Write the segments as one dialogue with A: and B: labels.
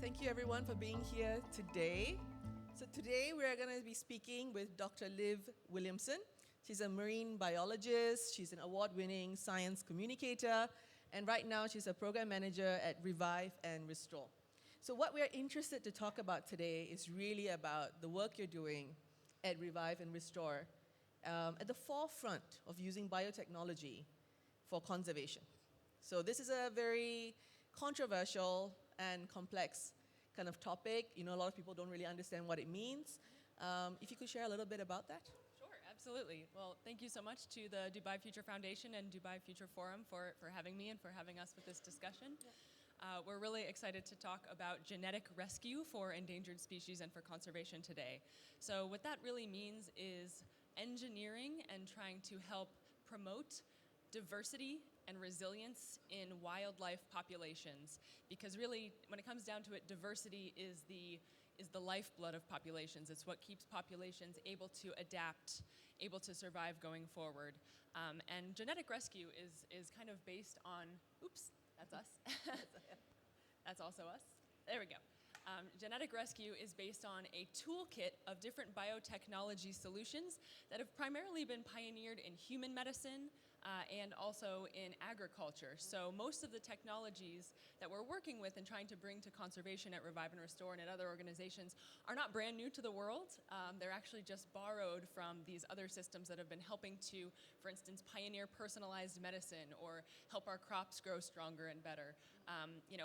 A: Thank you everyone for being here today. So today we're going to be speaking with Dr. Liv Williamson. She's a marine biologist, she's an award-winning science communicator, and right now she's a program manager at Revive and Restore. So what we're interested to talk about today is really about the work you're doing at Revive and Restore at the forefront of using biotechnology for conservation. So this is a very controversial and complex kind of topic. You know, a lot of people don't really understand what it means. If you could share a little bit about that.
B: Sure, absolutely. Well, thank you so much to the Dubai Future Foundation and Dubai Future Forum for having me and for having us with this discussion. We're really excited to talk about genetic rescue for endangered species and for conservation today. So what that really means is engineering and trying to help promote diversity and resilience in wildlife populations, because really, when it comes down to it, diversity is the lifeblood of populations. It's what keeps populations able to adapt, able to survive going forward. And genetic rescue is kind of based on, oops, that's us. That's also us. There we go. Genetic rescue is based on a toolkit of different biotechnology solutions that have primarily been pioneered in human medicine and also in agriculture. So most of the technologies that we're working with and trying to bring to conservation at Revive and Restore and at other organizations are not brand new to the world. They're actually just borrowed from these other systems that have been helping to, for instance, pioneer personalized medicine or help our crops grow stronger and better.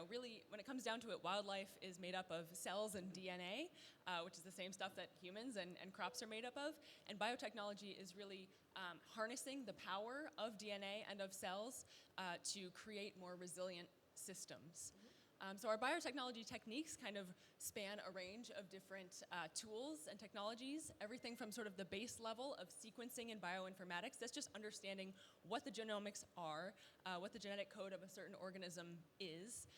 B: Really, when it comes down to it, wildlife is made up of cells and DNA, which is the same stuff that humans and crops are made up of. And biotechnology is really harnessing the power of DNA and of cells to create more resilient systems. So our biotechnology techniques kind of span a range of different tools and technologies, everything from sort of the base level of sequencing and bioinformatics, that's just understanding what the genomics are, what the genetic code of a certain organism is,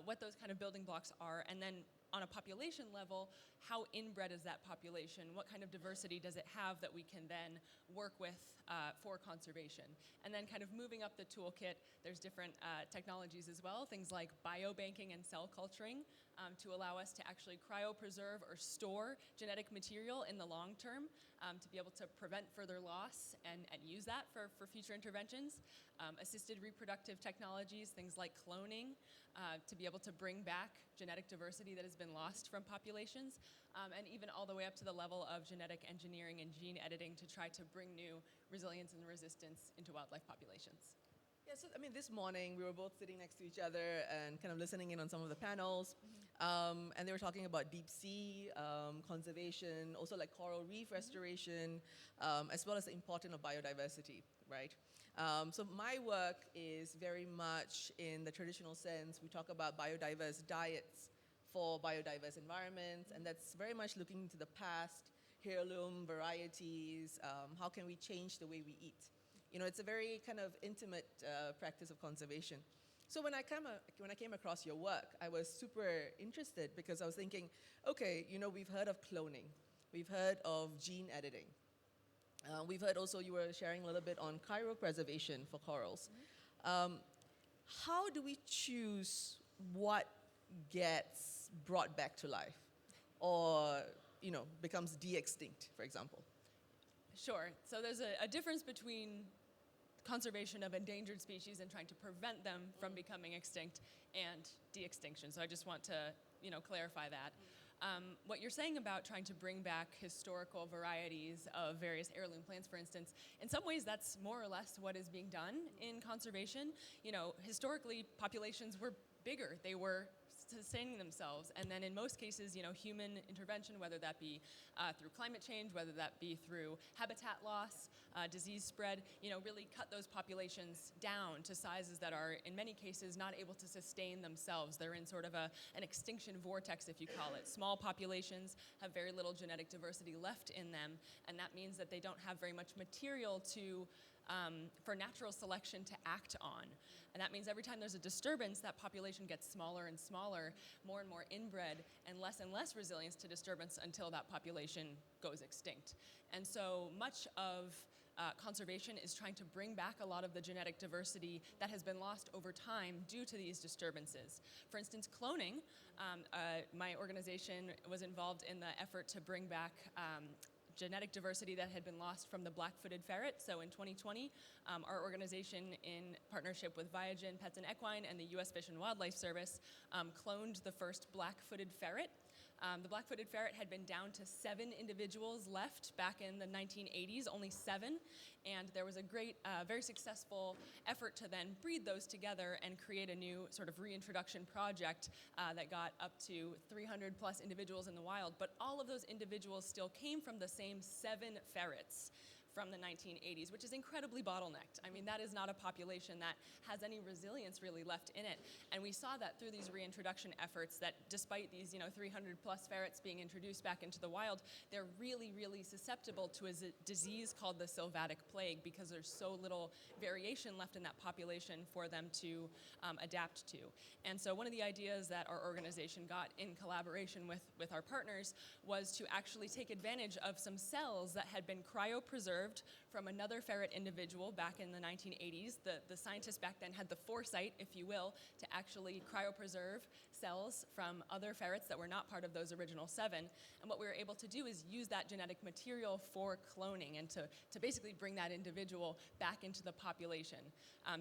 B: what those kind of building blocks are, and then on a population level, how inbred is that population? What kind of diversity does it have that we can then work with for conservation? And then kind of moving up the toolkit, there's different technologies as well, things like biobanking and cell culturing to allow us to actually cryopreserve or store genetic material in the long term to be able to prevent further loss and use that for future interventions. Assisted reproductive technologies, things like cloning, to be able to bring back genetic diversity that has been lost from populations, and even all the way up to the level of genetic engineering and gene editing to try to bring new resilience and resistance into wildlife populations.
A: Yeah, so this morning we were both sitting next to each other and kind of listening in on some of the panels, and they were talking about deep sea conservation, also like coral reef restoration, as well as the importance of biodiversity, right? So my work is very much in the traditional sense. We talk about biodiverse diets for biodiverse environments, and that's very much looking into the past, heirloom varieties, how can we change the way we eat. You know, it's a very kind of intimate practice of conservation. So when I came across your work, I was super interested because I was thinking, okay, we've heard of cloning, we've heard of gene editing, we've heard also you were sharing a little bit on cryopreservation for corals. How do we choose what gets brought back to life or becomes de-extinct, for example?
B: Sure. So there's a difference between conservation of endangered species and trying to prevent them from becoming extinct and de-extinction. So I just want to clarify that. What you're saying about trying to bring back historical varieties of various heirloom plants, for instance, in some ways that's more or less what is being done in conservation. Historically populations were bigger. They were sustaining themselves. And then in most cases, human intervention, whether that be through climate change, whether that be through habitat loss, disease spread, really cut those populations down to sizes that are, in many cases, not able to sustain themselves. They're in sort of an extinction vortex, if you call it. Small populations have very little genetic diversity left in them, and that means that they don't have very much material for natural selection to act on. And that means every time there's a disturbance, that population gets smaller and smaller, more and more inbred, and less resilience to disturbance until that population goes extinct. And so much of conservation is trying to bring back a lot of the genetic diversity that has been lost over time due to these disturbances. For instance, cloning. My organization was involved in the effort to bring back genetic diversity that had been lost from the black-footed ferret. So in 2020, our organization, in partnership with Viagen Pets and Equine and the U.S. Fish and Wildlife Service, cloned the first black-footed ferret. The black-footed ferret had been down to 7 individuals left back in the 1980s, only 7, and there was a great, very successful effort to then breed those together and create a new sort of reintroduction project that got up to 300 plus individuals in the wild, but all of those individuals still came from the same 7 ferrets from the 1980s, which is incredibly bottlenecked. I mean, that is not a population that has any resilience really left in it. And we saw that through these reintroduction efforts, that despite these 300 plus ferrets being introduced back into the wild, they're really, really susceptible to a disease called the sylvatic plague because there's so little variation left in that population for them to adapt to. And so one of the ideas that our organization got in collaboration with our partners was to actually take advantage of some cells that had been cryopreserved from another ferret individual back in the 1980s. The scientists back then had the foresight, if you will, to actually cryopreserve cells from other ferrets that were not part of those original 7. And what we were able to do is use that genetic material for cloning and to basically bring that individual back into the population.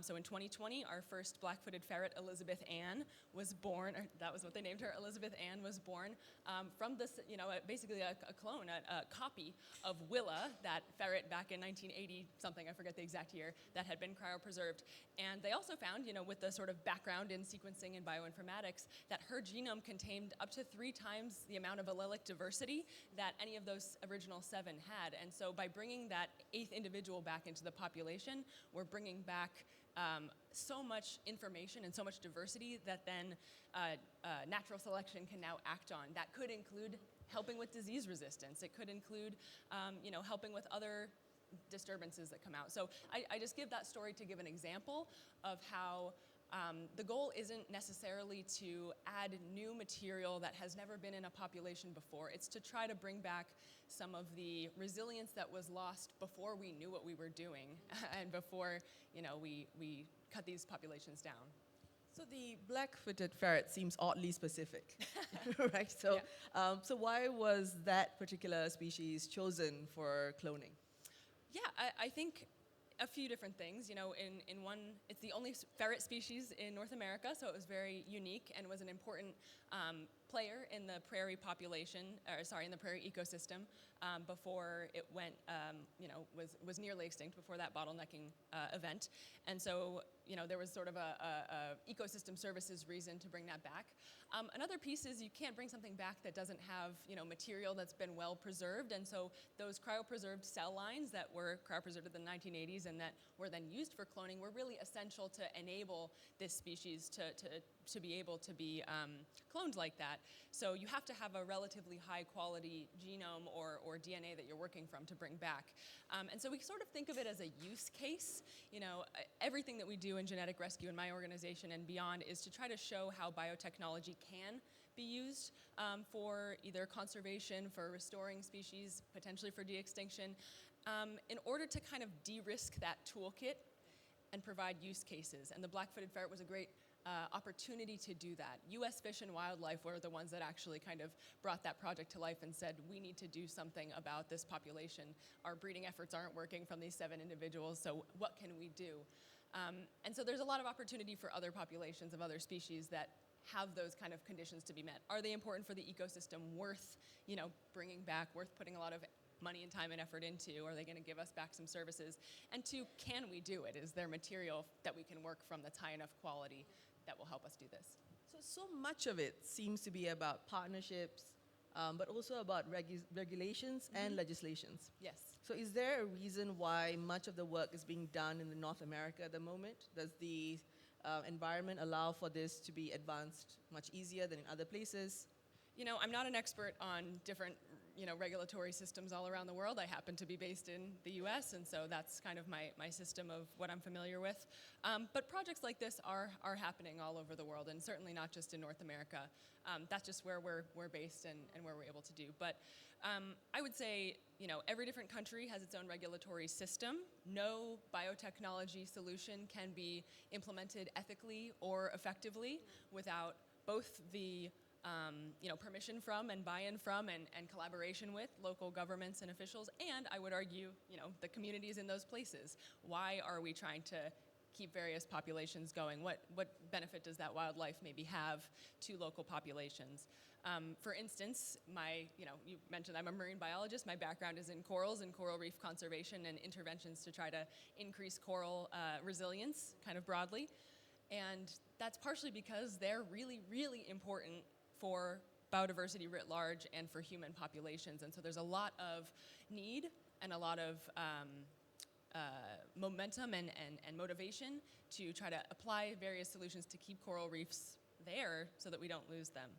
B: So in 2020, our first black-footed ferret, Elizabeth Ann, was born, or that was what they named her, Elizabeth Ann was born from this, basically a clone, a copy of Willa, that ferret back in 1980 something, I forget the exact year, that had been cryopreserved. And they also found, with the sort of background in sequencing and bioinformatics, that her genome contained up to 3 times the amount of allelic diversity that any of those original 7 had. And so by bringing that 8th individual back into the population, we're bringing back so much information and so much diversity that then natural selection can now act on. That could include helping with disease resistance. It could include, helping with other disturbances that come out. So I just give that story to give an example of how the goal isn't necessarily to add new material that has never been in a population before. It's to try to bring back some of the resilience that was lost before we knew what we were doing and before we cut these populations down.
A: So the black-footed ferret seems oddly specific, right? So,
B: yeah.
A: So why was that particular species chosen for cloning?
B: Yeah, I think a few different things. In one, it's the only ferret species in North America, so it was very unique and was an important player in the prairie population, in the prairie ecosystem before it went, was nearly extinct before that bottlenecking event. And so, there was sort of a ecosystem services reason to bring that back. Another piece is you can't bring something back that doesn't have, material that's been well preserved. And so those cryopreserved cell lines that were cryopreserved in the 1980s and that were then used for cloning were really essential to enable this species to be able to be cloned like that. So you have to have a relatively high quality genome or DNA that you're working from to bring back. And so we sort of think of it as a use case. Everything that we do in genetic rescue in my organization and beyond is to try to show how biotechnology can be used for either conservation, for restoring species, potentially for de-extinction, in order to kind of de-risk that toolkit and provide use cases. And the black-footed ferret was a great opportunity to do that. U.S. Fish and Wildlife were the ones that actually kind of brought that project to life and said, we need to do something about this population. Our breeding efforts aren't working from these 7 individuals, so what can we do? And so there's a lot of opportunity for other populations of other species that have those kind of conditions to be met. Are they important for the ecosystem, worth bringing back, worth putting a lot of money and time and effort into? Are they going to give us back some services? And 2, can we do it? Is there material that we can work from that's high enough quality that will help us do this?
A: So much of it seems to be about partnerships, but also about regulations and legislations.
B: Yes.
A: So is there a reason why much of the work is being done in North America at the moment? Does the environment allow for this to be advanced much easier than in other places?
B: I'm not an expert on different regulatory systems all around the world. I happen to be based in the US, and so that's kind of my system of what I'm familiar with. But projects like this are happening all over the world, and certainly not just in North America. That's just where we're based and where we're able to do. But I would say, every different country has its own regulatory system. No biotechnology solution can be implemented ethically or effectively without both the permission from and buy-in from and collaboration with local governments and officials, and I would argue, the communities in those places. Why are we trying to keep various populations going? What benefit does that wildlife maybe have to local populations? For instance, you mentioned I'm a marine biologist. My background is in corals and coral reef conservation and interventions to try to increase coral resilience, kind of broadly. And that's partially because they're really, really important for biodiversity writ large and for human populations. And so there's a lot of need and a lot of momentum and motivation to try to apply various solutions to keep coral reefs there so that we don't lose them.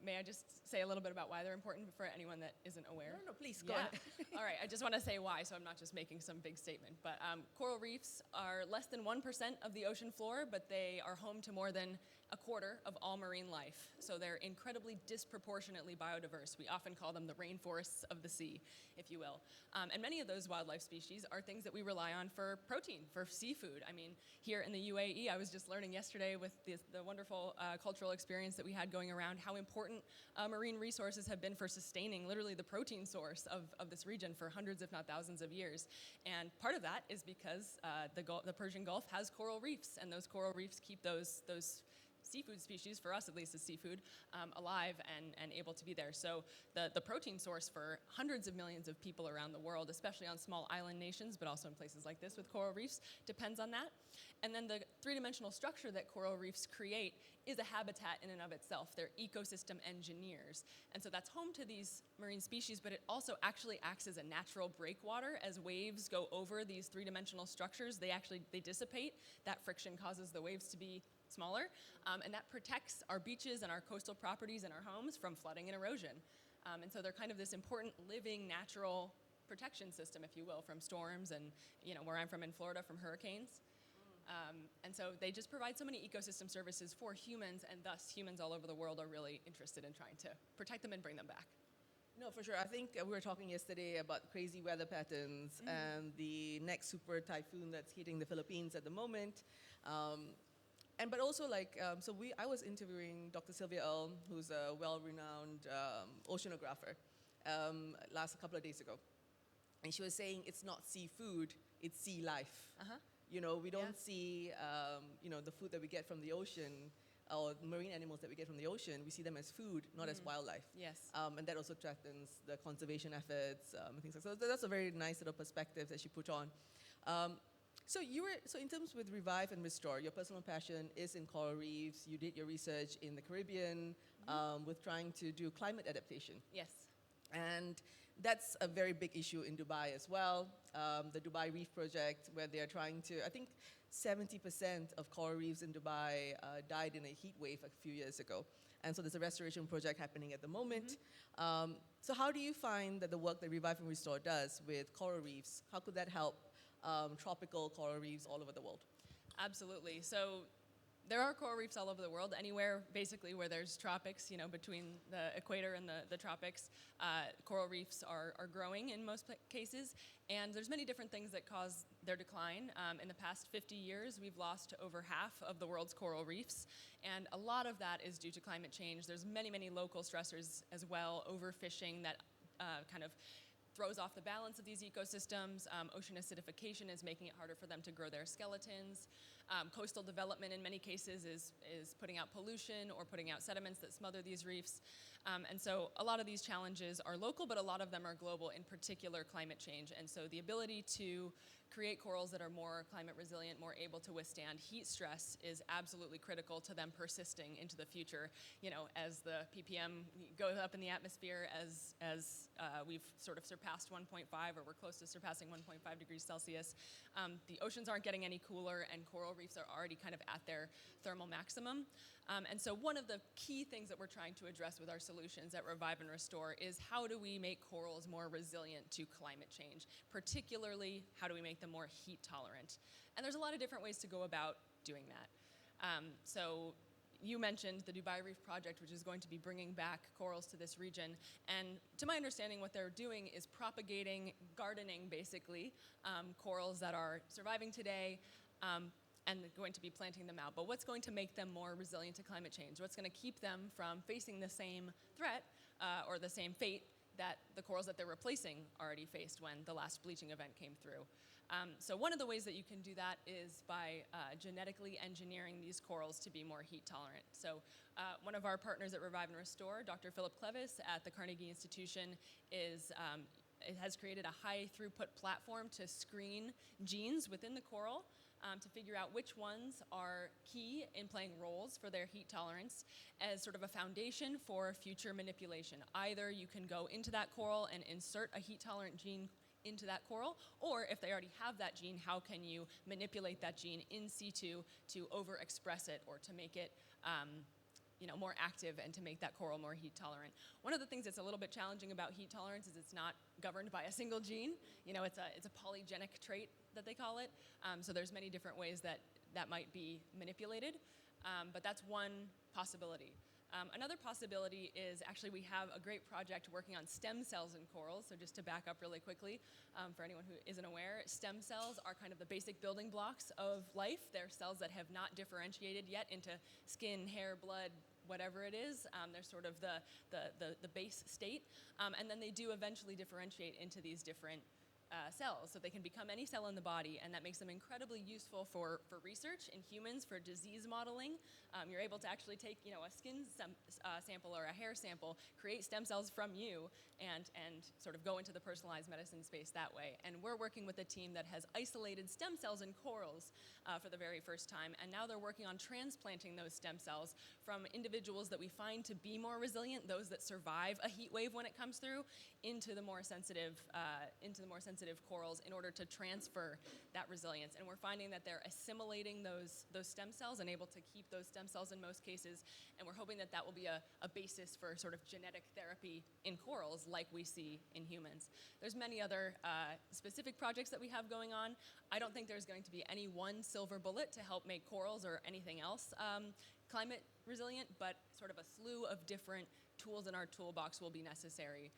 B: May I just say a little bit about why they're important for anyone that isn't aware?
A: No, please, go ahead.
B: All right, I just want to say why, so I'm not just making some big statement. But coral reefs are less than 1% of the ocean floor, but they are home to more than a quarter of all marine life. So they're incredibly disproportionately biodiverse. We often call them the rainforests of the sea, if you will. And many of those wildlife species are things that we rely on for protein, for seafood. I mean, here in the UAE, I was just learning yesterday with the wonderful cultural experience that we had going around how important marine resources have been for sustaining literally the protein source of this region for hundreds, if not thousands of years. And part of that is because the Persian Gulf has coral reefs, and those coral reefs keep those seafood species, for us at least as seafood, alive and able to be there. So the protein source for hundreds of millions of people around the world, especially on small island nations, but also in places like this with coral reefs, depends on that. And then the three-dimensional structure that coral reefs create is a habitat in and of itself. They're ecosystem engineers. And so that's home to these marine species, but it also actually acts as a natural breakwater. As waves go over these three-dimensional structures, they dissipate. That friction causes the waves to be smaller, and that protects our beaches and our coastal properties and our homes from flooding and erosion. And so they're kind of this important living natural protection system, if you will, from storms and, where I'm from in Florida, from hurricanes. And so they just provide so many ecosystem services for humans, and thus humans all over the world are really interested in trying to protect them and bring them back.
A: No, for sure. I think we were talking yesterday about crazy weather patterns and the next super typhoon that's hitting the Philippines at the moment. But also, I was interviewing Dr. Sylvia Earle, who's a well-renowned oceanographer, last couple of days ago. And she was saying it's not seafood, it's sea life. We don't see, the food that we get from the ocean or marine animals that we get from the ocean. We see them as food, not as wildlife.
B: Yes.
A: And that also threatens the conservation efforts and things like that. So that's a very nice little perspective that she put on. So in terms with Revive and Restore, your personal passion is in coral reefs. You did your research in the Caribbean with trying to do climate adaptation.
B: Yes.
A: And that's a very big issue in Dubai as well. The Dubai Reef Project, where they're trying to, I think 70% of coral reefs in Dubai died in a heat wave a few years ago. And so there's a restoration project happening at the moment. So how do you find that the work that Revive and Restore does with coral reefs, how could that help tropical coral reefs all over the world?
B: Absolutely. So there are coral reefs all over the world, anywhere basically where there's tropics, between the equator and the tropics. Coral reefs are growing in most cases, and there's many different things that cause their decline. In the past 50 years, we've lost over half of the world's coral reefs, and a lot of that is due to climate change. There's many, many local stressors as well, overfishing that kind of throws off the balance of these ecosystems. Ocean acidification is making it harder for them to grow their skeletons. Coastal development in many cases is putting out pollution or putting out sediments that smother these reefs. And so a lot of these challenges are local, but a lot of them are global, in particular climate change. And so the ability to create corals that are more climate resilient, more able to withstand heat stress is absolutely critical to them persisting into the future. You know, as the ppm goes up in the atmosphere, as we've sort of surpassed 1.5, or we're close to surpassing 1.5 degrees Celsius, the oceans aren't getting any cooler, and coral reefs are already kind of at their thermal maximum. And so one of the key things that we're trying to address with our solutions at Revive and Restore is how do we make corals more resilient to climate change? Particularly, how do we make them more heat tolerant? And there's a lot of different ways to go about doing that. So you mentioned the Dubai Reef Project, which is going to be bringing back corals to this region. And to my understanding, what they're doing is propagating, gardening basically, corals that are surviving today, and going to be planting them out. But what's going to make them more resilient to climate change? What's going to keep them from facing the same threat or the same fate that the corals that they're replacing already faced when the last bleaching event came through? So one of the ways that you can do that is by genetically engineering these corals to be more heat tolerant. So one of our partners at Revive and Restore, Dr. Philip Clevis at the Carnegie Institution, it has created a high throughput platform to screen genes within the coral to figure out which ones are key in playing roles for their heat tolerance as sort of a foundation for future manipulation. Either you can go into that coral and insert a heat tolerant gene into that coral, or if they already have that gene, how can you manipulate that gene in situ to overexpress it or to make it more active and to make that coral more heat tolerant. One of the things that's a little bit challenging about heat tolerance is it's not governed by a single gene. You know, it's a polygenic trait that they call it. So there's many different ways that might be manipulated, but that's one possibility. Another possibility is actually we have a great project working on stem cells in corals. So just to back up really quickly, for anyone who isn't aware, stem cells are kind of the basic building blocks of life. They're cells that have not differentiated yet into skin, hair, blood, whatever it is. They're sort of the base state. And then they do eventually differentiate into these different cells. So they can become any cell in the body, and that makes them incredibly useful for research in humans, for disease modeling. You're able to actually take a skin sample or a hair sample, create stem cells from you, and sort of go into the personalized medicine space that way. And we're working with a team that has isolated stem cells in corals for the very first time, and now they're working on transplanting those stem cells from individuals that we find to be more resilient, those that survive a heat wave when it comes through, into the more sensitive corals in order to transfer that resilience. And we're finding that they're assimilating those stem cells and able to keep those stem cells in most cases. And we're hoping that will be a basis for sort of genetic therapy in corals like we see in humans. There's many other specific projects that we have going on. I don't think there's going to be any one silver bullet to help make corals or anything else climate resilient, but sort of a slew of different tools in our toolbox will be necessary.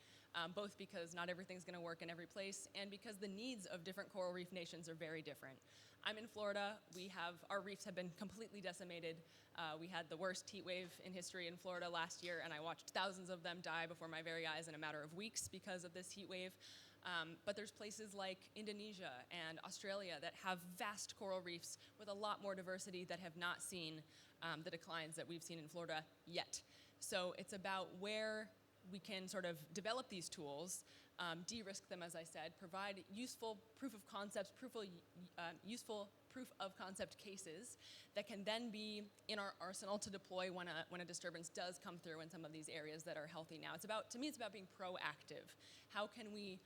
B: Both because not everything's going to work in every place, and because the needs of different coral reef nations are very different. I'm in Florida. Our reefs have been completely decimated. We had the worst heat wave in history in Florida last year, and I watched thousands of them die before my very eyes in a matter of weeks because of this heat wave. But there's places like Indonesia and Australia that have vast coral reefs with a lot more diversity that have not seen the declines that we've seen in Florida yet. So it's about where we can sort of develop these tools, de-risk them, as I said, provide useful proof of concepts, useful proof of concept cases that can then be in our arsenal to deploy when a disturbance does come through in some of these areas that are healthy now. To me, it's about being proactive. How can we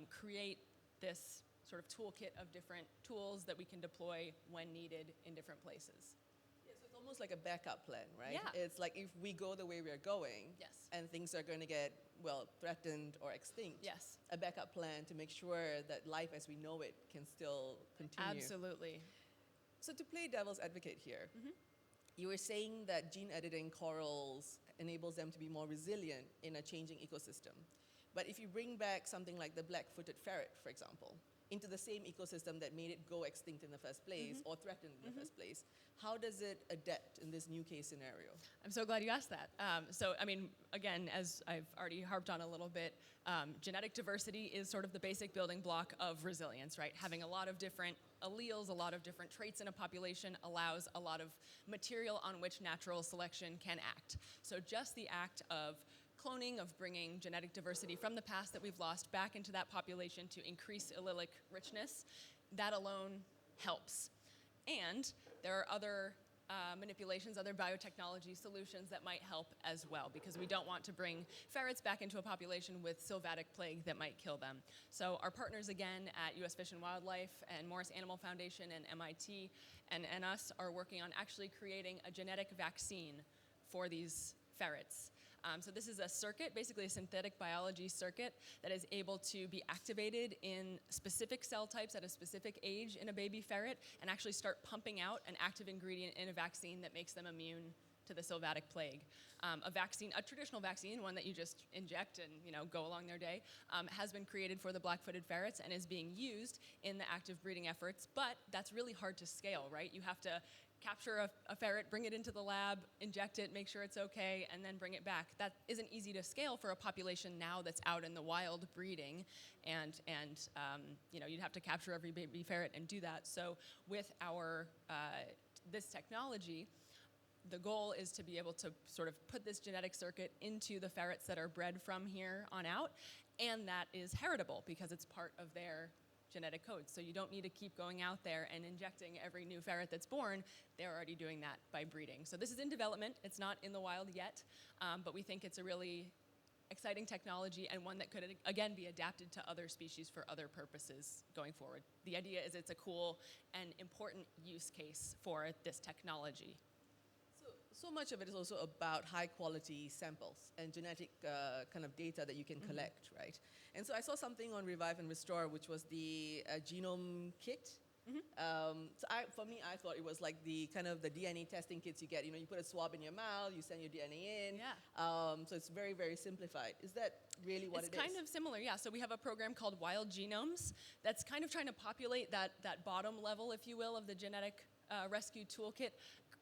B: create this sort of toolkit of different tools that we can deploy when needed in different places?
A: Almost like a backup plan, right?
B: Yeah.
A: It's like if we go the way we're going,
B: Yes.
A: and things are going to get, threatened or extinct,
B: Yes.
A: a backup plan to make sure that life as we know it can still continue.
B: Absolutely.
A: So to play devil's advocate here, you were saying that gene editing corals enables them to be more resilient in a changing ecosystem. But if you bring back something like the black-footed ferret, for example, into the same ecosystem that made it go extinct in the first place or threatened in the first place, how does it adapt in this new case scenario?
B: I'm so glad you asked that. Again, as I've already harped on a little bit, genetic diversity is sort of the basic building block of resilience, right? Having a lot of different alleles, a lot of different traits in a population allows a lot of material on which natural selection can act. So just the act of cloning, of bringing genetic diversity from the past that we've lost back into that population to increase allelic richness, that alone helps. And there are other manipulations, other biotechnology solutions that might help as well, because we don't want to bring ferrets back into a population with sylvatic plague that might kill them. So our partners again at U.S. Fish and Wildlife and Morris Animal Foundation and MIT and us are working on actually creating a genetic vaccine for these ferrets. So this is a circuit, basically a synthetic biology circuit that is able to be activated in specific cell types at a specific age in a baby ferret and actually start pumping out an active ingredient in a vaccine that makes them immune to the sylvatic plague. A vaccine, a traditional vaccine, one that you just inject and go along their day, has been created for the black-footed ferrets and is being used in the active breeding efforts, but that's really hard to scale, right? You have to capture a ferret, bring it into the lab, inject it, make sure it's okay, and then bring it back. That isn't easy to scale for a population now that's out in the wild breeding, and you'd have to capture every baby ferret and do that. So with our this technology, the goal is to be able to sort of put this genetic circuit into the ferrets that are bred from here on out, and that is heritable because it's part of their genetic code. So you don't need to keep going out there and injecting every new ferret that's born. They're already doing that by breeding. So this is in development. It's not in the wild yet, but we think it's a really exciting technology and one that could, again, be adapted to other species for other purposes going forward. The idea is it's a cool and important use case for this technology.
A: So much of it is also about high quality samples and genetic kind of data that you can collect, right? And so I saw something on Revive and Restore, which was the genome kit. For me, I thought it was like the kind of the DNA testing kits you get. You put a swab in your mouth, you send your DNA in.
B: Yeah.
A: So it's very, very simplified. Is that really what it is?
B: It's kind of similar, yeah. So we have a program called Wild Genomes that's kind of trying to populate that bottom level, if you will, of the genetic rescue toolkit,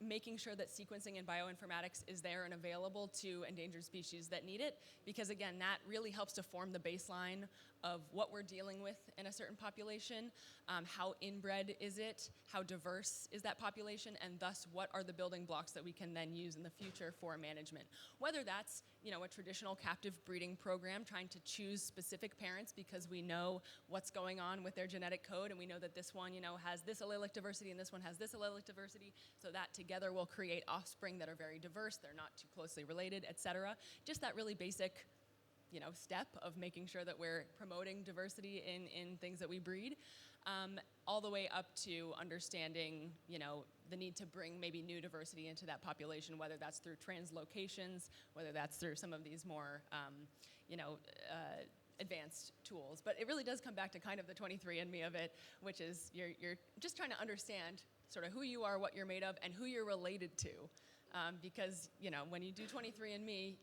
B: making sure that sequencing and bioinformatics is there and available to endangered species that need it, because again, that really helps to form the baseline of what we're dealing with in a certain population, how inbred is it, how diverse is that population, and thus what are the building blocks that we can then use in the future for management. Whether that's a traditional captive breeding program trying to choose specific parents because we know what's going on with their genetic code and we know that this one has this allelic diversity and this one has this allelic diversity, so that together will create offspring that are very diverse, they're not too closely related, etc. Just that really basic step of making sure that we're promoting diversity in things that we breed, all the way up to understanding, the need to bring maybe new diversity into that population, whether that's through translocations, whether that's through some of these more, advanced tools. But it really does come back to kind of the 23andMe of it, which is you're just trying to understand sort of who you are, what you're made of, and who you're related to. Because, when you do 23andMe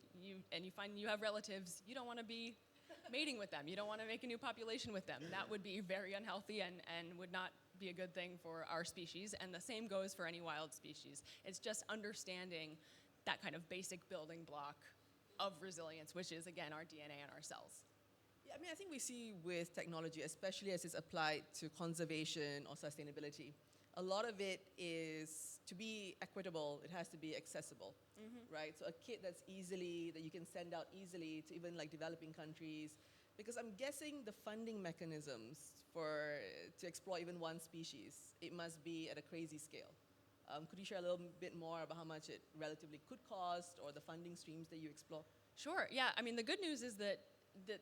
B: and you find you have relatives, you don't want to be mating with them. You don't want to make a new population with them. That would be very unhealthy and would not be a good thing for our species. And the same goes for any wild species. It's just understanding that kind of basic building block of resilience, which is, again, our DNA and our cells.
A: Yeah, I think we see with technology, especially as it's applied to conservation or sustainability, a lot of it is to be equitable, it has to be accessible, right? So a kit that you can send out easily to even like developing countries, because I'm guessing the funding mechanisms to explore even one species, it must be at a crazy scale. Could you share a little bit more about how much it relatively could cost or the funding streams that you explore?
B: Sure, yeah. The good news is that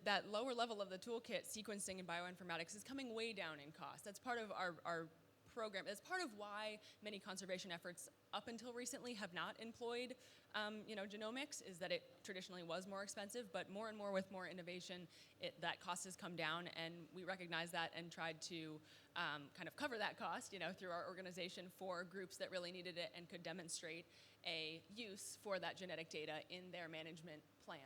B: that lower level of the toolkit, sequencing and bioinformatics, is coming way down in cost. That's part of our program. It's part of why many conservation efforts up until recently have not employed genomics, is that it traditionally was more expensive, but more and more with more innovation, that cost has come down, and we recognize that and tried to kind of cover that cost through our organization for groups that really needed it and could demonstrate a use for that genetic data in their management plan.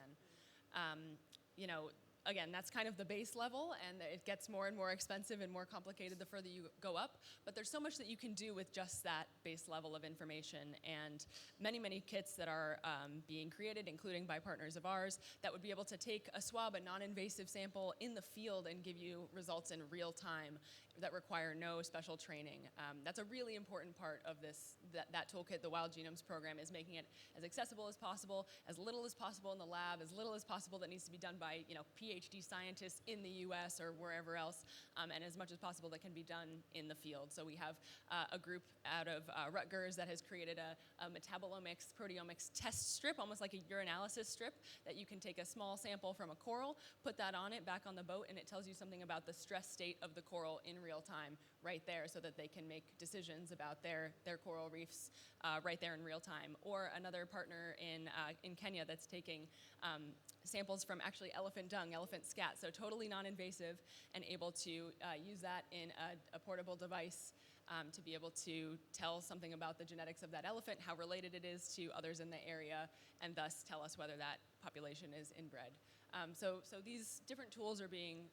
B: Again, that's kind of the base level, and it gets more and more expensive and more complicated the further you go up. But there's so much that you can do with just that base level of information, and many, many kits that are being created, including by partners of ours, that would be able to take a swab, a non-invasive sample in the field and give you results in real time. that require no special training. That's a really important part of that toolkit. The Wild Genomes Program is making it as accessible as possible, as little as possible in the lab, as little as possible that needs to be done by PhD scientists in the U.S. or wherever else, and as much as possible that can be done in the field. So we have a group out of Rutgers that has created a metabolomics, proteomics test strip, almost like a urinalysis strip, that you can take a small sample from a coral, put that on it, back on the boat, and it tells you something about the stress state of the coral in real time right there, so that they can make decisions about their coral reefs right there in real time. Or another partner in Kenya that's taking samples from actually elephant dung, elephant scat, so totally non-invasive, and able to use that in a portable device to be able to tell something about the genetics of that elephant, how related it is to others in the area, and thus tell us whether that population is inbred. So these different tools are being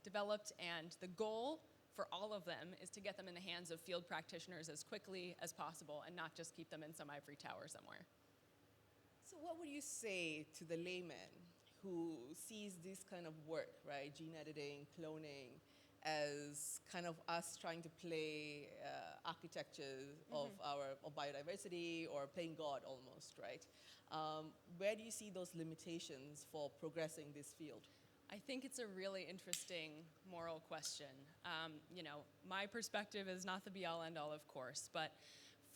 B: developed, and the goal for all of them is to get them in the hands of field practitioners as quickly as possible and not just keep them in some ivory tower somewhere.
A: So what would you say to the layman who sees this kind of work, right, gene editing, cloning, as kind of us trying to play architecture of biodiversity, or playing God almost, right? Where do you see those limitations for progressing this field?
B: I think it's a really interesting moral question. My perspective is not the be-all, end-all, of course, but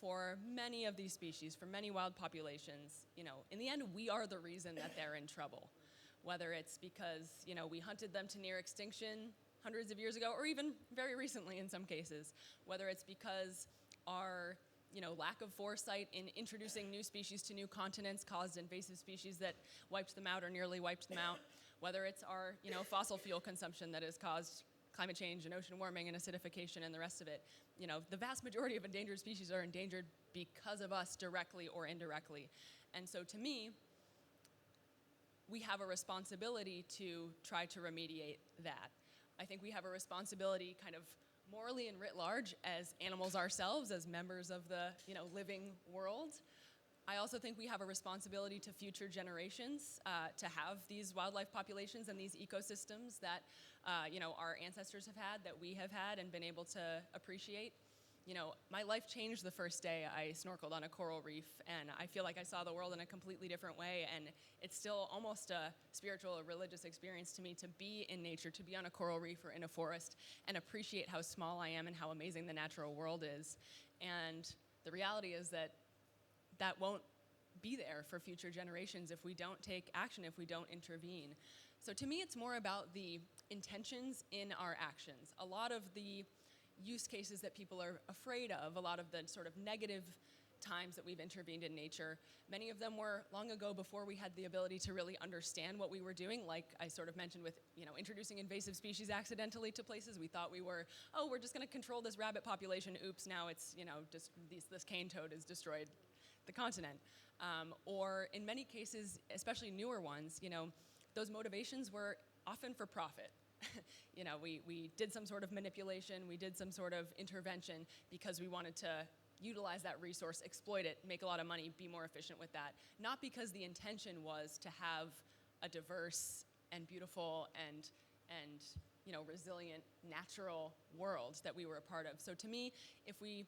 B: for many of these species, for many wild populations, in the end, we are the reason that they're in trouble. Whether it's because, we hunted them to near extinction hundreds of years ago, or even very recently in some cases, whether it's because our lack of foresight in introducing new species to new continents caused invasive species that wiped them out or nearly wiped them out, whether it's our fossil fuel consumption that has caused climate change and ocean warming and acidification and the rest of it. The vast majority of endangered species are endangered because of us, directly or indirectly. And so to me, we have a responsibility to try to remediate that. I think we have a responsibility kind of morally and writ large as animals ourselves, as members of the living world. I also think we have a responsibility to future generations to have these wildlife populations and these ecosystems that our ancestors have had, that we have had and been able to appreciate. My life changed the first day I snorkeled on a coral reef, and I feel like I saw the world in a completely different way, and it's still almost a spiritual or religious experience to me to be in nature, to be on a coral reef or in a forest, and appreciate how small I am and how amazing the natural world is. And the reality is that won't be there for future generations if we don't take action, if we don't intervene. So to me, it's more about the intentions in our actions. A lot of the use cases that people are afraid of, a lot of the sort of negative times that we've intervened in nature, many of them were long ago, before we had the ability to really understand what we were doing, like I sort of mentioned with introducing invasive species accidentally to places. We thought we're just going to control this rabbit population. Oops, now it's just this cane toad has destroyed the continent. Or in many cases, especially newer ones, those motivations were often for profit. We did some sort of manipulation, we did some sort of intervention because we wanted to utilize that resource, exploit it, make a lot of money, be more efficient with that. Not because the intention was to have a diverse and beautiful and resilient natural world that we were a part of. So to me, if we,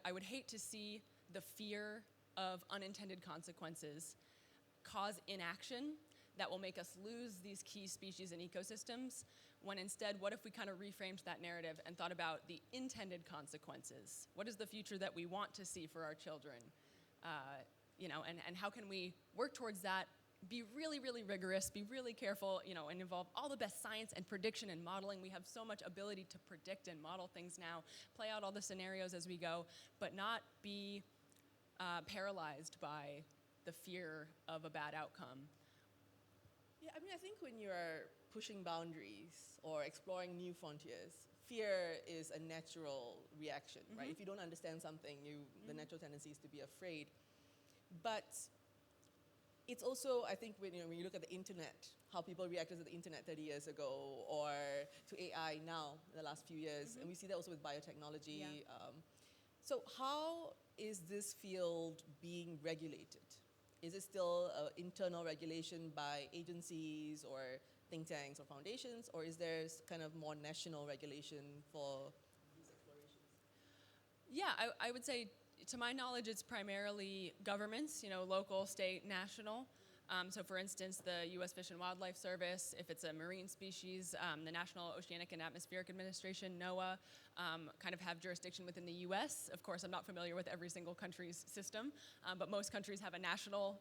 B: I would hate to see the fear of unintended consequences cause inaction that will make us lose these key species and ecosystems, when instead, what if we kind of reframed that narrative and thought about the intended consequences? What is the future that we want to see for our children? And how can we work towards that, be really, really rigorous, be really careful, and involve all the best science and prediction and modeling. We have so much ability to predict and model things now, play out all the scenarios as we go, but not be paralyzed by the fear of a bad outcome.
A: Yeah, I think when you're pushing boundaries or exploring new frontiers, fear is a natural reaction, right? If you don't understand something, the natural tendency is to be afraid. But it's also, I think, when you look at the internet, how people reacted to the internet 30 years ago, or to AI now, in the last few years, and we see that also with biotechnology.
B: Yeah.
A: So how is this field being regulated? Is it still internal regulation by agencies or think tanks or foundations, or is there kind of more national regulation for these explorations?
B: Yeah, I would say, to my knowledge, it's primarily governments, local, state, national. So for instance, the U.S. Fish and Wildlife Service, if it's a marine species, the National Oceanic and Atmospheric Administration, NOAA, kind of have jurisdiction within the U.S. Of course, I'm not familiar with every single country's system, but most countries have a national,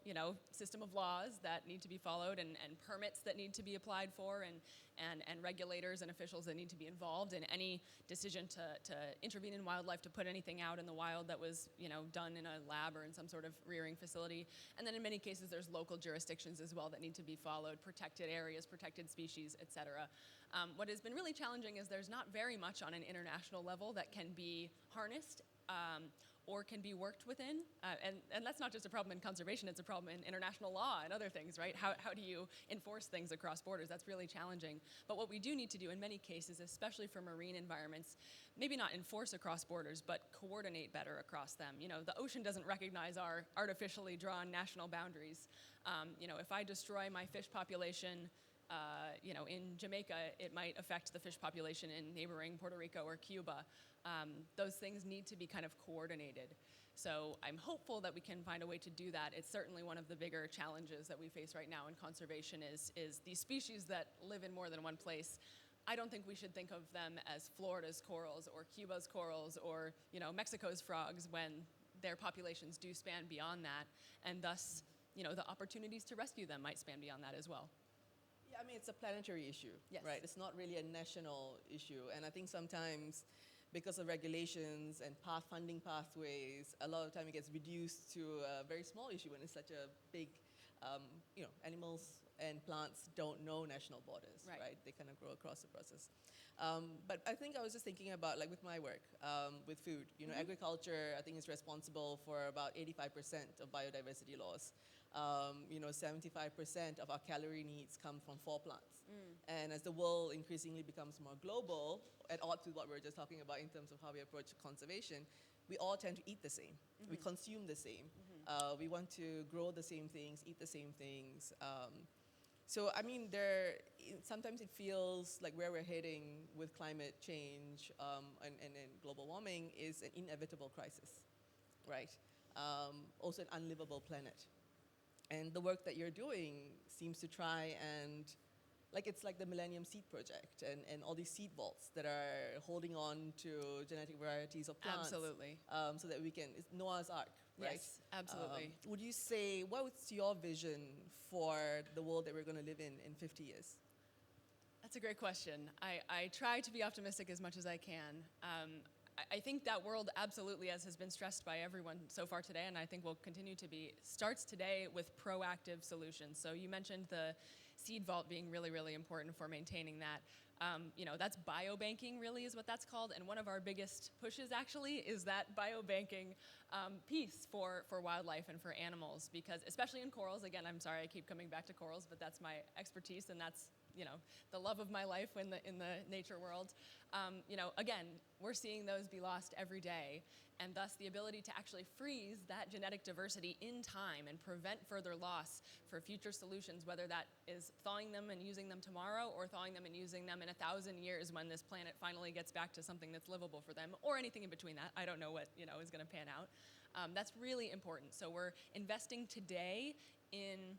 B: system of laws that need to be followed, and permits that need to be applied for, and regulators and officials that need to be involved in any decision to intervene in wildlife, to put anything out in the wild that was, done in a lab or in some sort of rearing facility. And then in many cases, there's local jurisdictions as well that need to be followed, protected areas, protected species, et cetera. What has been really challenging is there's not very much on an international level that can be harnessed or can be worked within. And that's not just a problem in conservation, it's a problem in international law and other things, right? How do you enforce things across borders? That's really challenging. But what we do need to do in many cases, especially for marine environments, maybe not enforce across borders, but coordinate better across them. The ocean doesn't recognize our artificially drawn national boundaries. If I destroy my fish population, in Jamaica, it might affect the fish population in neighboring Puerto Rico or Cuba. Those things need to be kind of coordinated. So I'm hopeful that we can find a way to do that. It's certainly one of the bigger challenges that we face right now in conservation is these species that live in more than one place. I don't think we should think of them as Florida's corals or Cuba's corals or Mexico's frogs when their populations do span beyond that, and thus the opportunities to rescue them might span beyond that as well.
A: Yeah, I mean, it's a planetary issue,
B: yes.
A: Right? It's not really a national issue. And I think sometimes because of regulations and funding pathways, a lot of time it gets reduced to a very small issue when it's such a big, animals and plants don't know national borders, right? They kind of grow across the process. But I think I was just thinking about, like with my work, with food, agriculture, I think is responsible for about 85% of biodiversity loss. 75% of our calorie needs come from 4 plants. And as the world increasingly becomes more global, at odds with what we were just talking about in terms of how we approach conservation, we all tend to eat the same. We consume the same. We want to grow the same things, eat the same things. So, I mean, sometimes it feels like where we're heading with climate change and global warming is an inevitable crisis, right? Also an unlivable planet. And the work that you're doing seems to try and, it's like the Millennium Seed Project and all these seed vaults that are holding on to genetic varieties of plants.
B: Absolutely.
A: So that it's Noah's Ark, right?
B: Yes, absolutely.
A: Would you say, what's your vision for the world that we're going to live in 50 years?
B: That's a great question. I try to be optimistic as much as I can. I think that world absolutely, as has been stressed by everyone so far today, and I think will continue to be, starts today with proactive solutions. So you mentioned the seed vault being really, really important for maintaining that. That's biobanking really is what that's called, and one of our biggest pushes actually is that biobanking piece for wildlife and for animals, because especially in corals, again, I'm sorry I keep coming back to corals, but that's my expertise and that's the love of my life in the nature world. Again, we're seeing those be lost every day, and thus the ability to actually freeze that genetic diversity in time and prevent further loss for future solutions, whether that is thawing them and using them tomorrow or thawing them and using them in 1,000 years when this planet finally gets back to something that's livable for them, or anything in between that. I don't know what is going to pan out. That's really important. So we're investing today in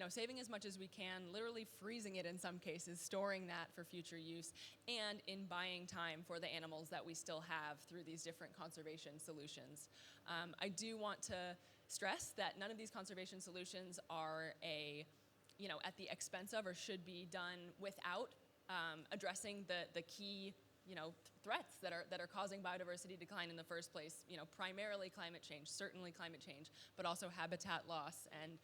B: saving as much as we can, literally freezing it in some cases, storing that for future use, and in buying time for the animals that we still have through these different conservation solutions. I do want to stress that none of these conservation solutions are at the expense of or should be done without addressing the key threats that are causing biodiversity decline in the first place. Primarily climate change, certainly climate change, but also habitat loss and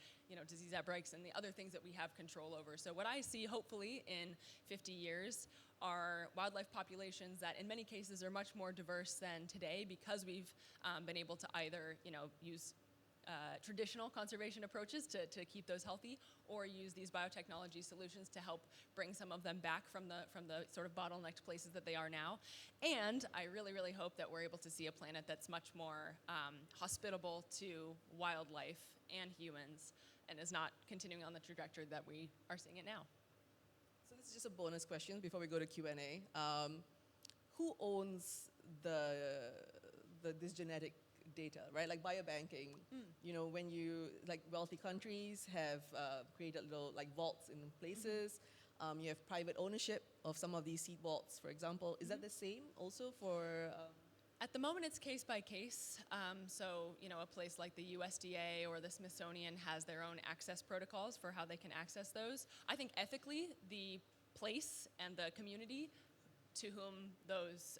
B: disease outbreaks and the other things that we have control over. So what I see hopefully in 50 years are wildlife populations that in many cases are much more diverse than today, because we've been able to either use traditional conservation approaches to keep those healthy, or use these biotechnology solutions to help bring some of them back from the sort of bottlenecked places that they are now. And I really, really hope that we're able to see a planet that's much more hospitable to wildlife and humans, and is not continuing on the trajectory that we are seeing it now.
A: is just a bonus question before we go to Q&A. Who owns this genetic data, right? Like biobanking, when like wealthy countries have created little like vaults in places, you have private ownership of some of these seed vaults, for example. Is that the same also for?
B: At the moment, it's case by case. So, a place like the USDA or the Smithsonian has their own access protocols for how they can access those. I think ethically, the place and the community to whom those,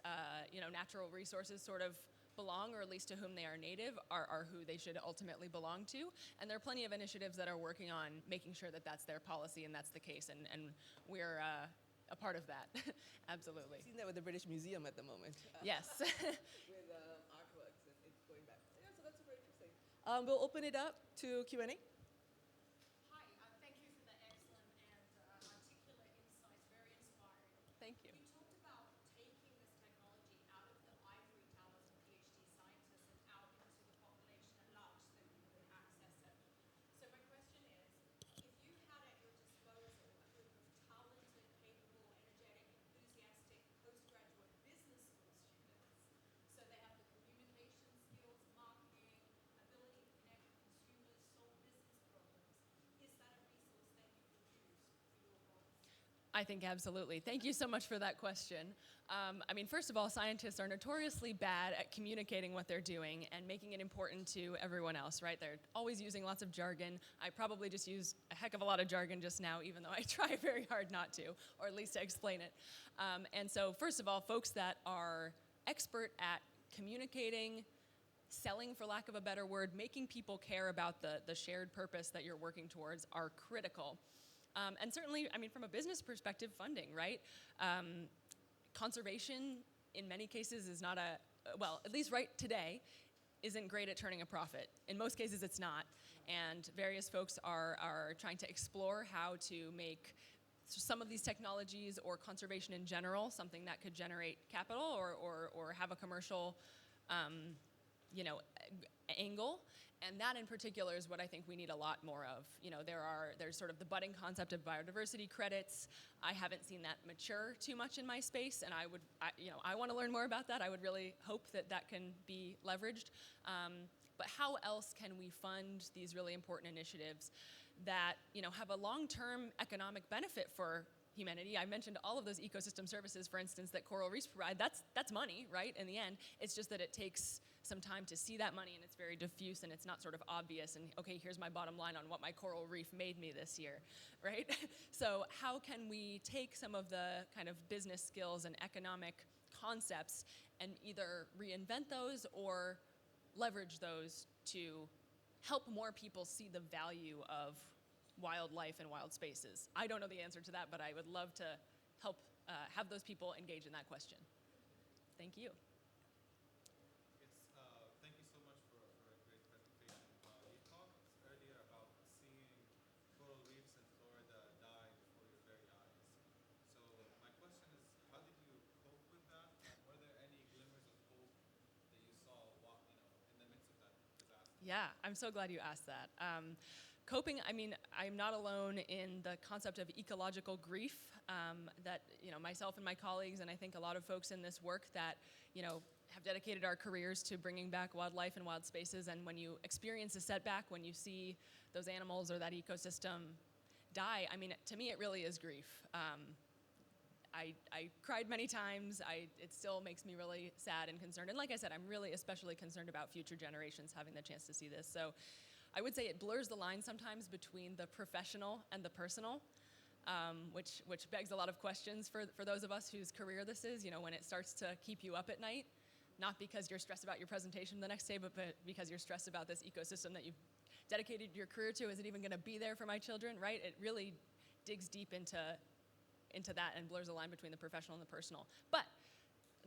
B: natural resources sort of belong, or at least to whom they are native, are who they should ultimately belong to. And there are plenty of initiatives that are working on making sure that that's their policy and that's the case. And we're a part of that, absolutely.
A: I've seen that with the British Museum at the moment.
B: Yes.
A: With artworks and it's going back. Yeah, so that's super interesting. We'll open it up to Q&A.
C: Hi, thank you for the excellent and articulate insights, very inspiring.
B: Thank you.
C: You talked about taking this technology out of the ivory towers of PhD scientists and out into the population at large so people can access it. So my question is, if you had at your disposal a group of talented, capable, energetic, enthusiastic postgraduate business school students, so they have the communication skills, marketing, ability to connect with consumers, solve business problems, is that a resource that you would use for your goals?
B: I think absolutely. Thank you so much for that question. First of all, scientists are notoriously bad at communicating what they're doing and making it important to everyone else, right? They're always using lots of jargon. I probably just used a heck of a lot of jargon just now, even though I try very hard not to, or at least to explain it. And so, first of all, folks that are expert at communicating, selling, for lack of a better word, making people care about the shared purpose that you're working towards are critical. And certainly, from a business perspective, funding, right? Conservation, in many cases, is not at least right today, isn't great at turning a profit. In most cases, it's not. And various folks are trying to explore how to make some of these technologies or conservation in general something that could generate capital or have a commercial, angle. And that in particular is what I think we need a lot more of. There's sort of the budding concept of biodiversity credits. I haven't seen that mature too much in my space, and I want to learn more about that. I would really hope that can be leveraged. But how else can we fund these really important initiatives that have a long-term economic benefit for humanity? I mentioned all of those ecosystem services, for instance, that coral reefs provide. That's money, right? In the end, it's just that it takes some time to see that money, and it's very diffuse, and it's not sort of obvious. And okay, here's my bottom line on what my coral reef made me this year, right? So how can we take some of the kind of business skills and economic concepts and either reinvent those or leverage those to help more people see the value of wildlife and wild spaces? I don't know the answer to that, but I would love to help have those people engage in that question. Thank you.
D: Thank you so much for a great presentation. You talked earlier about seeing coral reefs in Florida die before your very eyes. So my question is, how did you cope with that? Were there any glimmers of hope that you saw in the midst of that disaster?
B: Yeah, I'm so glad you asked that. Coping, I'm not alone in the concept of ecological grief that, myself and my colleagues, and I think a lot of folks in this work that, have dedicated our careers to bringing back wildlife and wild spaces. And when you experience a setback, when you see those animals or that ecosystem die, to me, it really is grief. I cried many times. It still makes me really sad and concerned. And like I said, I'm really especially concerned about future generations having the chance to see this. So I would say it blurs the line sometimes between the professional and the personal, which begs a lot of questions for those of us whose career this is, when it starts to keep you up at night, not because you're stressed about your presentation the next day, but because you're stressed about this ecosystem that you've dedicated your career to. Is it even going to be there for my children, right? It really digs deep into that and blurs the line between the professional and the personal. But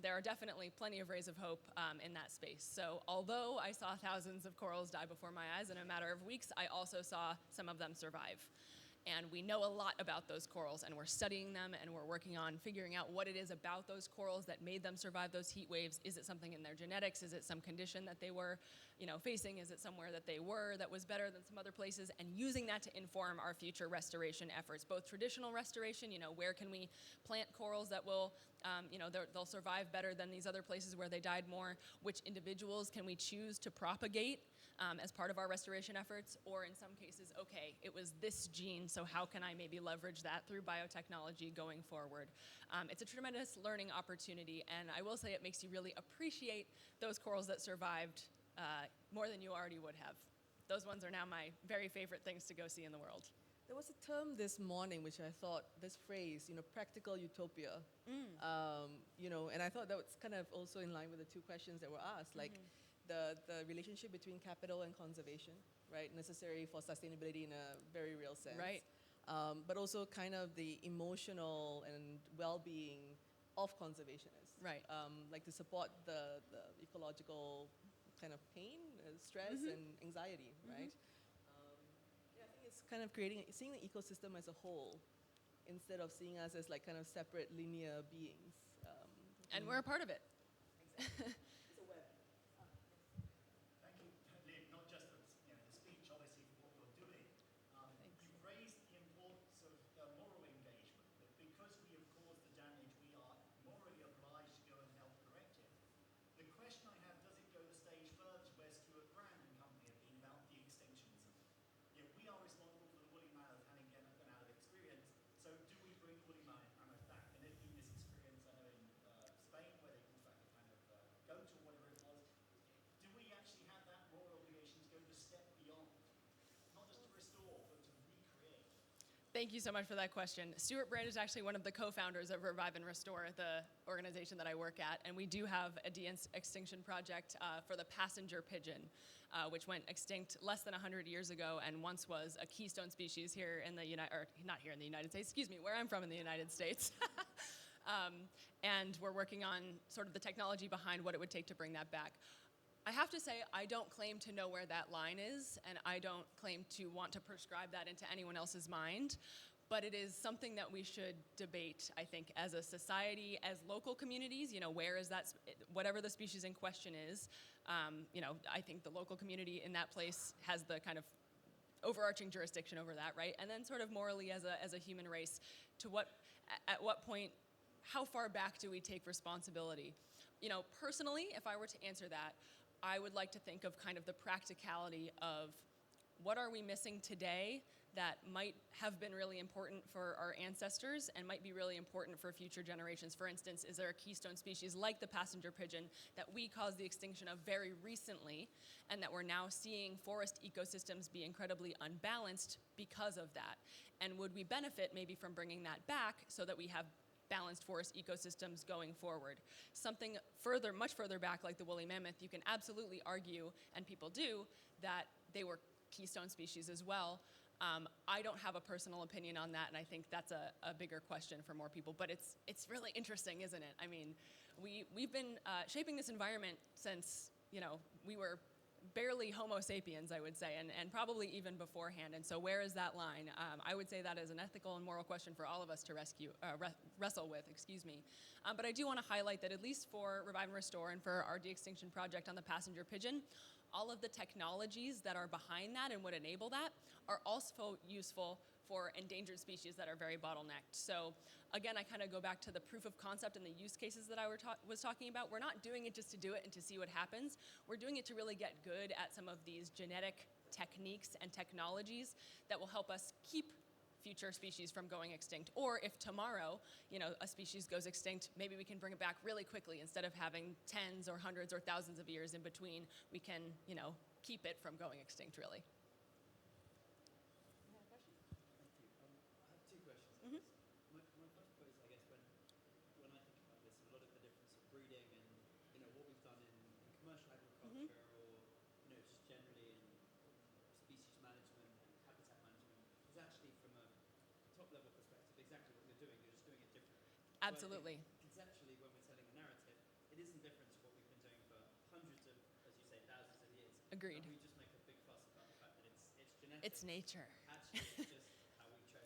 B: there are definitely plenty of rays of hope in that space. So although I saw thousands of corals die before my eyes in a matter of weeks, I also saw some of them survive. And we know a lot about those corals, and we're studying them, and we're working on figuring out what it is about those corals that made them survive those heat waves. Is it something in their genetics? Is it some condition that they were, facing? Is it somewhere that they were that was better than some other places? And using that to inform our future restoration efforts, both traditional restoration, where can we plant corals that will, they'll survive better than these other places where they died more? Which individuals can we choose to propagate as part of our restoration efforts? Or in some cases, okay, it was this gene, so how can I maybe leverage that through biotechnology going forward? It's a tremendous learning opportunity, and I will say it makes you really appreciate those corals that survived more than you already would have. Those ones are now my very favorite things to go see in the world.
A: There was a term this morning which I thought, this phrase, practical utopia. And I thought that was kind of also in line with the two questions that were asked, like the relationship between capital and conservation, right? Necessary for sustainability in a very real sense.
B: Right.
A: But also kind of the emotional and well-being of conservationists.
B: Right.
A: Like to support the ecological kind of pain, stress, and anxiety, right? I think it's kind of seeing the ecosystem as a whole instead of seeing us as like kind of separate linear beings.
B: And we're a part of it.
A: It's a web.
E: Thank you, Liv, not just for the speech, obviously, for what you're doing. You've raised the importance of moral engagement, that because we have caused the damage, we are morally obliged to go and help correct it. The question I have, does it go the stage further to where Stuart Brand and company have been about de-extinctionism? We are responsible for the woolly mammoth having gone out of experience, so do we bring the woolly mammoth back? And there's been this experience, I know, in Spain, where they brought back a kind of goat or whatever it was. Do we actually have that moral obligation to go the step beyond? Not just to restore, but to recreate?
B: Thank you so much for that question. Stuart Brand is actually one of the co-founders of Revive and Restore, the organization that I work at, and we do have a de-extinction project for the passenger pigeon, which went extinct less than 100 years ago and once was a keystone species here in the not here in the United States, excuse me, where I'm from in the United States. And we're working on sort of the technology behind what it would take to bring that back. I have to say, I don't claim to know where that line is, and I don't claim to want to prescribe that into anyone else's mind, but it is something that we should debate, I think, as a society, as local communities, where is that, whatever the species in question is, I think the local community in that place has the kind of overarching jurisdiction over that, right? And then sort of morally as a human race, at what point, how far back do we take responsibility? Personally, if I were to answer that, I would like to think of kind of the practicality of what are we missing today that might have been really important for our ancestors and might be really important for future generations. For instance, is there a keystone species like the passenger pigeon that we caused the extinction of very recently and that we're now seeing forest ecosystems be incredibly unbalanced because of that? And would we benefit maybe from bringing that back so that we have balanced forest ecosystems going forward? Something much further back, like the woolly mammoth, you can absolutely argue, and people do, that they were keystone species as well. I don't have a personal opinion on that, and I think that's a bigger question for more people. But it's really interesting, isn't it? I mean, we've been shaping this environment since we were barely Homo sapiens, I would say, and probably even beforehand. And so where is that line? I would say that is an ethical and moral question for all of us to wrestle with, But I do want to highlight that at least for Revive and Restore and for our de-extinction project on the passenger pigeon, all of the technologies that are behind that and would enable that are also useful for endangered species that are very bottlenecked. So again, I kind of go back to the proof of concept and the use cases that I was talking about. We're not doing it just to do it and to see what happens. We're doing it to really get good at some of these genetic techniques and technologies that will help us keep future species from going extinct. Or if tomorrow, a species goes extinct, maybe we can bring it back really quickly. Instead of having tens or hundreds or thousands of years in between, we can, keep it from going extinct, really.
F: Thank you. I have two questions. My first point is, I guess, when I think about this, a lot of the difference of breeding and what we've done in commercial agriculture or just generally in species management and habitat management is actually from a top-level perspective exactly what you're doing. You're just doing it differently.
B: Absolutely.
F: Conceptually, when we're telling a narrative, it isn't different to what we've been doing for hundreds of, as you say, thousands of years.
B: Agreed.
F: And we just make a big fuss about the fact that it's genetic.
B: It's nature.
F: Actually, it's just how we tread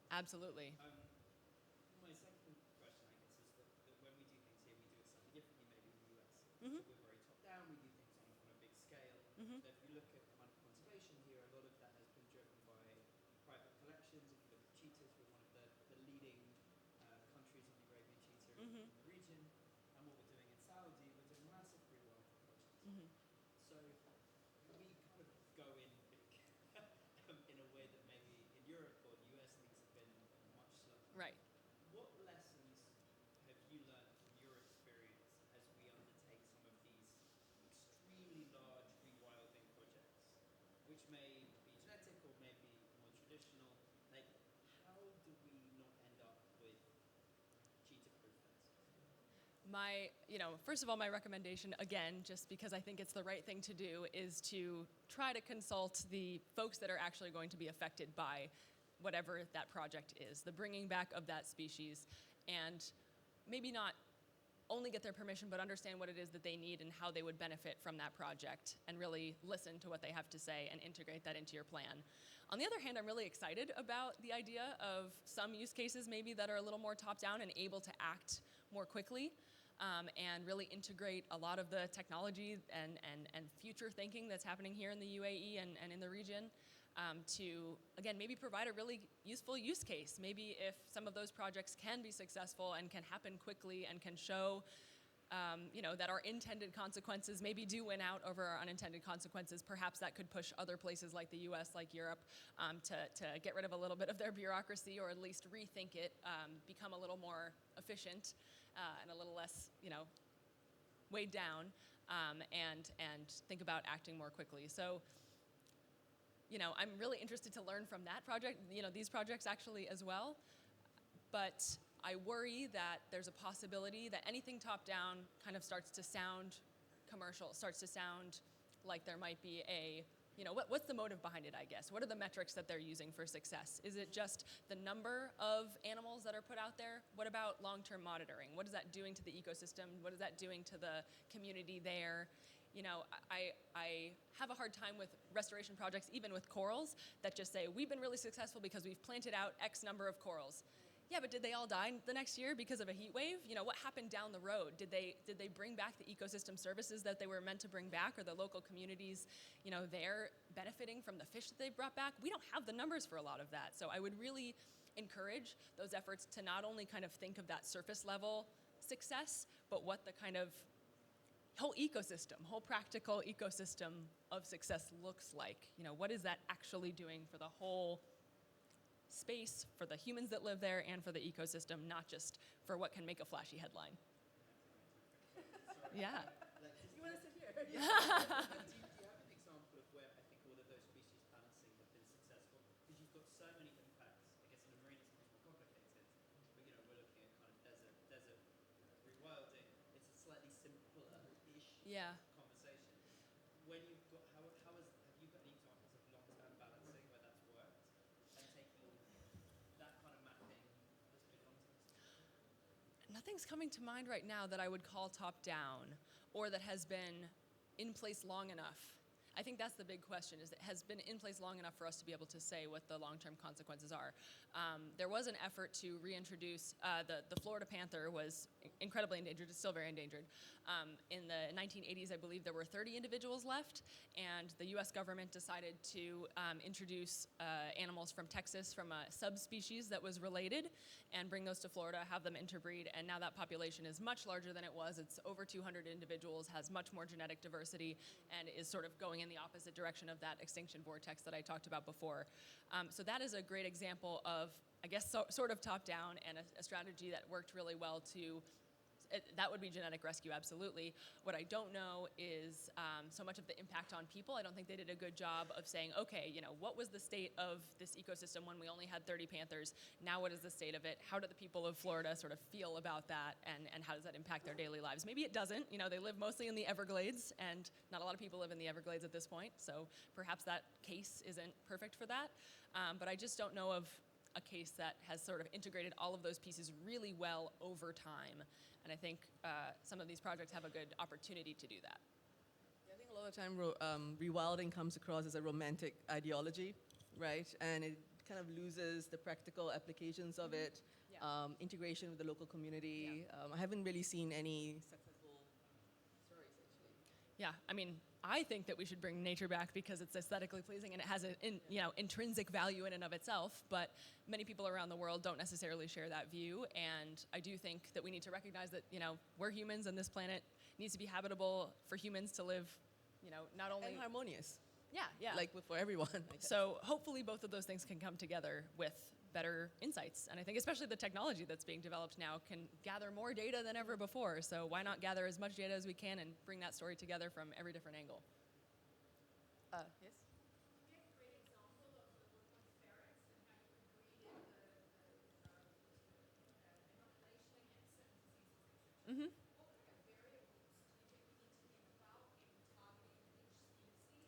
B: Absolutely.
F: My second question, I guess, is that when we do things here, we do it slightly differently maybe in the US.
B: Mhm.
F: So we're very top down, we do things on a big scale.
B: Mhm.
F: So if you look at kind of conservation here, a lot of that has been driven by private collections. If you look at cheetahs, we're one of the leading countries on the Arabian cheetah
B: Mhm.
F: in the region. And what we're doing in Saudi, we're doing massive rewilding projects.
B: Mhm.
F: So we kind of go in big in a way that maybe in Europe or the US things have been much slower.
B: Right.
F: What lessons have you learned from your experience as we undertake some of these extremely large rewilding projects, which may be genetic or may be more traditional? Like, how do we not end up with cheetah-proof fences?
B: First of all, my recommendation, again, just because I think it's the right thing to do, is to try to consult the folks that are actually going to be affected by whatever that project is, the bringing back of that species, and maybe not only get their permission, but understand what it is that they need and how they would benefit from that project, and really listen to what they have to say and integrate that into your plan. On the other hand, I'm really excited about the idea of some use cases maybe that are a little more top-down and able to act more quickly, and really integrate a lot of the technology and future thinking that's happening here in the UAE and in the region, to, again, maybe provide a really useful use case. Maybe if some of those projects can be successful and can happen quickly and can show that our intended consequences maybe do win out over our unintended consequences, perhaps that could push other places like the US, like Europe, to get rid of a little bit of their bureaucracy, or at least rethink it, become a little more efficient, and a little less, weighed down, and think about acting more quickly. So, I'm really interested to learn from that project, these projects actually as well. But I worry that there's a possibility that anything top-down kind of starts to sound commercial, starts to sound like there might be what's the motive behind it, I guess? What are the metrics that they're using for success? Is it just the number of animals that are put out there? What about long-term monitoring? What is that doing to the ecosystem? What is that doing to the community there? I have a hard time with restoration projects, even with corals, that just say, we've been really successful because we've planted out X number of corals. Yeah, but did they all die the next year because of a heat wave? What happened down the road? Did they bring back the ecosystem services that they were meant to bring back? Or the local communities, they're benefiting from the fish that they brought back? We don't have the numbers for a lot of that. So I would really encourage those efforts to not only kind of think of that surface level success, but what the kind of whole practical ecosystem of success looks like. What is that actually doing for the whole space, for the humans that live there, and for the ecosystem, not just for what can make a flashy headline. Yeah.
A: You want to sit here?
F: Do you have an example of where I think all of those species balancing have been successful? Because you've got so many impacts. I guess in a marine it's much more complicated. But we're looking at kind of desert rewilding. It's a slightly simpler-ish
B: Yeah.
F: conversation. When you've got have you got any examples of long-term balancing where that's worked, and taking that kind of mapping has been long-term successful?
B: Nothing's coming to mind right now that I would call top-down, or that has been in place long enough. I think that's the big question, is it has been in place long enough for us to be able to say what the long-term consequences are. There was an effort to reintroduce, the Florida panther was incredibly endangered, it's still very endangered. In the 1980s, I believe there were 30 individuals left, and the US government decided to introduce animals from Texas from a subspecies that was related, and bring those to Florida, have them interbreed, and now that population is much larger than it was. It's over 200 individuals, has much more genetic diversity, and is sort of going in the opposite direction of that extinction vortex that I talked about before. So that is a great example of, I guess, sort of top-down, and a strategy that worked really well to, that would be genetic rescue, absolutely. What I don't know is so much of the impact on people. I don't think they did a good job of saying, okay, what was the state of this ecosystem when we only had 30 panthers? Now what is the state of it? How do the people of Florida sort of feel about that, and how does that impact their daily lives? Maybe it doesn't. They live mostly in the Everglades, and not a lot of people live in the Everglades at this point, so perhaps that case isn't perfect for that. But I just don't know of a case that has sort of integrated all of those pieces really well over time. And I think some of these projects have a good opportunity to do that.
A: Yeah, I think a lot of the time rewilding comes across as a romantic ideology, right? And it kind of loses the practical applications of it,
B: Yeah.
A: integration with the local community. I haven't really seen any successful stories, actually.
B: Yeah, I mean, I think that we should bring nature back because it's aesthetically pleasing and it has an intrinsic value in and of itself, but many people around the world don't necessarily share that view, and I do think that we need to recognize that, we're humans and this planet needs to be habitable for humans to live, not only...
A: And harmonious,
B: Yeah.
A: like for everyone. I guess.
B: So hopefully both of those things can come together with better insights. And I think especially the technology that's being developed now can gather more data than ever before. So why not gather as much data as we can and bring that story together from every different angle?
A: Yes?
C: Give a great example of the work on ferrets and how you could breed in the inoculation against certain diseases, etc.
B: Mm-hmm.
C: What kind of variables do you think we need to think about in targeting which species we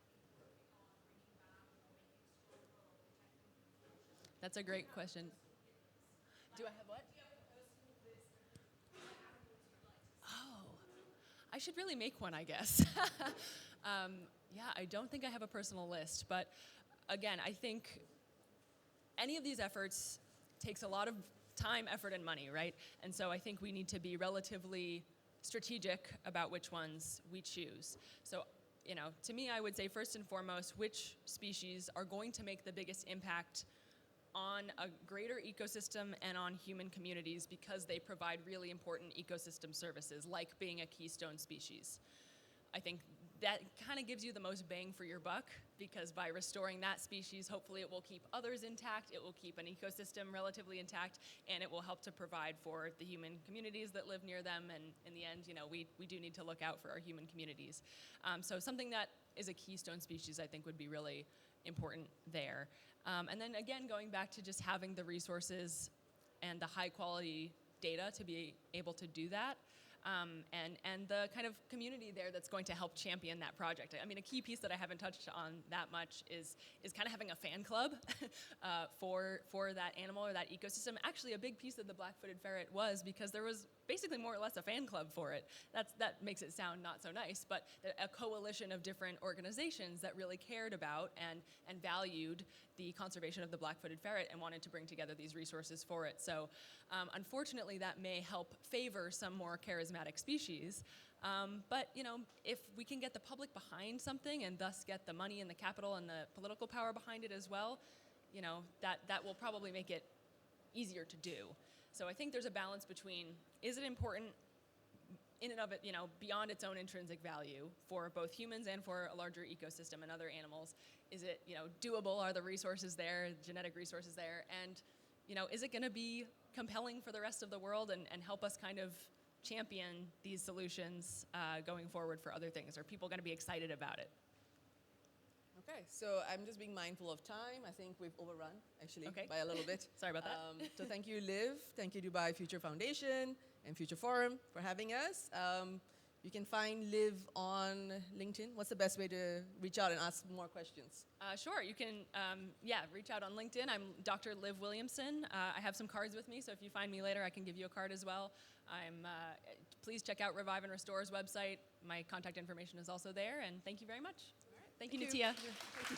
C: might be working on bringing back or making stronger or protecting in the future?
B: That's a great question. Do I have what?
C: Do you have a personal list of animals you'd like to see?
B: Oh, I should really make one, I guess. Yeah, I don't think I have a personal list, but again, I think any of these efforts takes a lot of time, effort, and money, right? And so I think we need to be relatively strategic about which ones we choose. So, to me, I would say first and foremost, which species are going to make the biggest impact on a greater ecosystem and on human communities because they provide really important ecosystem services, like being a keystone species. I think that kind of gives you the most bang for your buck because by restoring that species, hopefully it will keep others intact, it will keep an ecosystem relatively intact, and it will help to provide for the human communities that live near them. And in the end, we do need to look out for our human communities. So something that is a keystone species, I think, would be really important there. And then again, going back to just having the resources and the high quality data to be able to do that. And the kind of community there that's going to help champion that project. I mean, a key piece that I haven't touched on that much is kind of having a fan club for that animal or that ecosystem. Actually, a big piece of the black-footed ferret was because there was basically more or less a fan club for it. That makes it sound not so nice, but a coalition of different organizations that really cared about and valued the conservation of the black-footed ferret and wanted to bring together these resources for it. So unfortunately, that may help favor some more charismatic species. But if we can get the public behind something and thus get the money and the capital and the political power behind it as well, that will probably make it easier to do. So I think there's a balance between, is it important in and of it, beyond its own intrinsic value for both humans and for a larger ecosystem and other animals? Is it, doable? Are the resources there, genetic resources there? And, is it going to be compelling for the rest of the world and help us kind of champion these solutions going forward for other things? Are people going to be excited about it?
A: Okay, so I'm just being mindful of time. I think we've overrun, actually, by a little bit.
B: Sorry about that.
A: So thank you, Liv. Thank you, Dubai Future Foundation and Future Forum for having us. You can find Liv on LinkedIn. What's the best way to reach out and ask more questions?
B: Sure, you can, reach out on LinkedIn. I'm Dr. Liv Williamson. I have some cards with me, so if you find me later, I can give you a card as well. Please check out Revive and Restore's website. My contact information is also there, and thank you very much.
A: All right.
B: Thank you,
A: Thank
B: Nithiya.
A: Thank you.